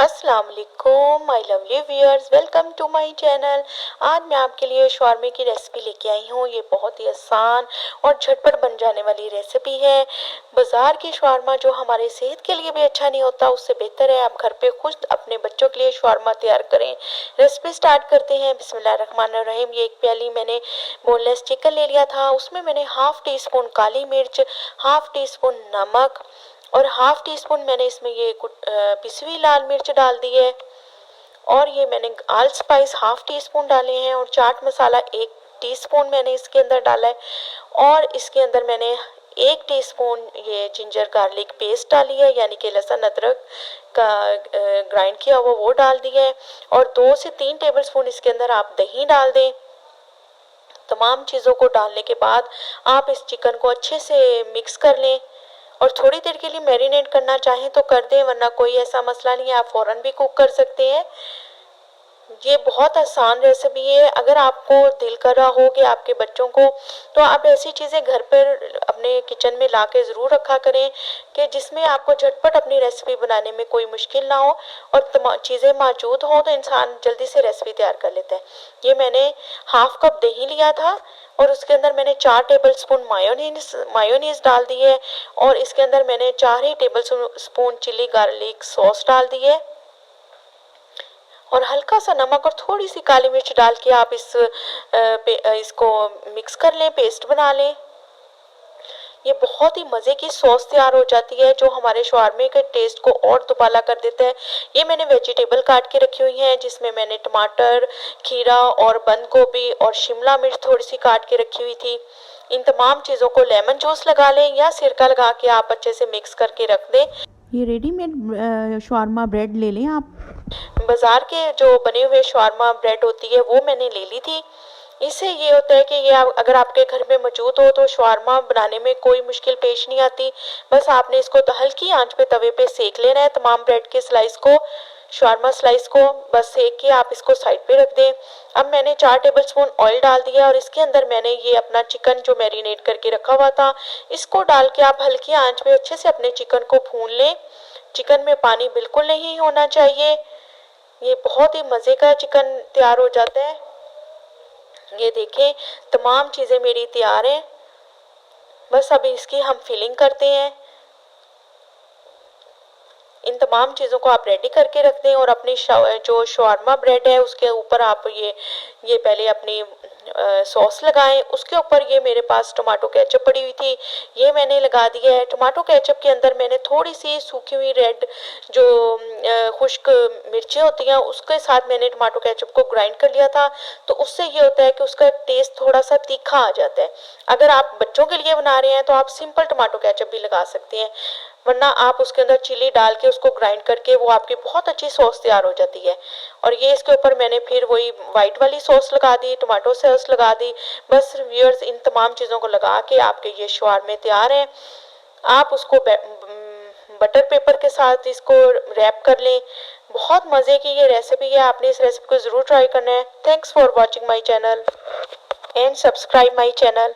अस्सलाम वालेकुम my lovely viewers, welcome to my channel. आज मैं आपके लिए शवारमे की रेसिपी लेके आई हूँ। ये बहुत ही आसान और झटपट बन जाने वाली रेसिपी है। बाज़ार की शवारमा जो हमारे सेहत के लिए भी अच्छा नहीं होता, उससे बेहतर है आप घर पे खुद अपने बच्चों के लिए शवारमा तैयार करें। रेसिपी स्टार्ट करते हैं। बिस्मिल्लाहिर्रहमानिर्रहीम। ये एक प्याली मैंने बोनलेस चिकन ले लिया था। उसमें मैंने हाफ टी स्पून काली मिर्च, हाफ टी स्पून नमक और हाफ टी स्पून मैंने इसमें ये पिसी हुई लाल मिर्च डाल दी है। और ये मैंने all spice half tea spoon डाले हैं और चाट मसाला 1 टीस्पून मैंने इसके अंदर डाला है। और इसके अंदर मैंने 1 टीस्पून ये जिंजर गार्लिक पेस्ट डाली है, यानी कि लहसुन अदरक का ग्राइंड किया हुआ वो डाल दिया है। और 2 से 3 टेबलस्पून इसके अंदर आप दही डाल दें। तमाम चीज़ों को डालने के बाद आप इस चिकन को अच्छे से मिक्स कर लें और थोड़ी देर के लिए मैरिनेट करना चाहें तो कर दें, वरना कोई ऐसा मसला नहीं है, आप फ़ौरन भी कुक कर सकते हैं। ये बहुत आसान रेसिपी है। अगर आपको दिल कर रहा हो कि आपके बच्चों को, तो आप ऐसी चीज़ें घर पर अपने किचन में ला के ज़रूर रखा करें कि जिसमें आपको झटपट अपनी रेसिपी बनाने में कोई मुश्किल ना हो और चीज़ें मौजूद हों तो इंसान जल्दी से रेसिपी तैयार कर लेता है। ये मैंने हाफ कप दही लिया था और उसके अंदर मैंने 4 टेबलस्पून मायोनीज डाल दी है और इसके अंदर मैंने 4 ही टेबलस्पून चिली गार्लिक सॉस डाल दी है और हल्का सा नमक और थोड़ी सी काली मिर्च डाल के आप इसको मिक्स कर लें, पेस्ट बना लें। ये बहुत ही मज़े की सॉस तैयार हो जाती है जो हमारे शवारमे के टेस्ट को और दुबाला कर देता है। ये मैंने वेजिटेबल काट के रखी हुई हैं, जिसमें मैंने टमाटर, खीरा और बंद गोभी और शिमला मिर्च थोड़ी सी काट के रखी हुई थी। इन तमाम चीज़ों को लेमन जूस लगा लें या सिरका लगा के आप अच्छे से मिक्स करके रख दें। ये रेडीमेड शवारमा ब्रेड ले लें आप। बाज़ार के जो बने हुए शवारमा ब्रेड होती है वो मैंने ले ली थी। इससे ये होता है कि ये अगर आपके घर में मौजूद हो तो शवारमा बनाने में कोई मुश्किल पेश नहीं आती। बस आपने इसको तो हल्की आंच पे तवे पे सेक लेना है। तमाम ब्रेड के स्लाइस को, शवारमा स्लाइस को बस सेक के आप इसको साइड पे रख दें। अब मैंने 4 टेबलस्पून ऑयल डाल दिया और इसके अंदर मैंने ये अपना चिकन जो मैरिनेट करके रखा हुआ था इसको डाल के आप हल्की आंच पे अच्छे से अपने चिकन को भून लें। चिकन में पानी बिल्कुल नहीं होना चाहिए। ये बहुत ही मज़े का चिकन तैयार हो जाता है। ये देखें, तमाम चीज़ें मेरी तैयार हैं। बस अब इसकी हम फिलिंग करते हैं। इन तमाम चीज़ों को आप रेडी करके रख दें और अपनी जो शवारमा ब्रेड है उसके ऊपर आप ये पहले अपनी सॉस लगाएं। उसके ऊपर ये मेरे पास टमाटो केचप पड़ी हुई थी, ये मैंने लगा दिया है। टमाटो केचप के अंदर मैंने थोड़ी सी सूखी हुई रेड जो खुश्क मिर्चें होती हैं उसके साथ मैंने टमाटो केचप को ग्राइंड कर लिया था। तो उससे ये होता है कि उसका टेस्ट थोड़ा सा तीखा आ जाता है। अगर आप बच्चों के लिए बना रहे हैं तो आप सिंपल टमाटो केचप भी लगा सकते हैं, वरना आप उसके अंदर चिली डाल के उसको ग्राइंड करके वो आपकी बहुत अच्छी सॉस तैयार हो जाती है। और ये इसके ऊपर मैंने फिर वही वाइट वाली सॉस लगा दी, टमाटो सॉस लगा दी। बस व्यूअर्स, इन तमाम चीज़ों को लगा के आपके ये शवारमे तैयार हैं। आप उसको बटर पेपर के साथ इसको रैप कर लें। बहुत मज़े की ये रेसिपी है, आपने इस रेसिपी को ज़रूर ट्राई करना है। Thanks for watching my channel and subscribe my channel.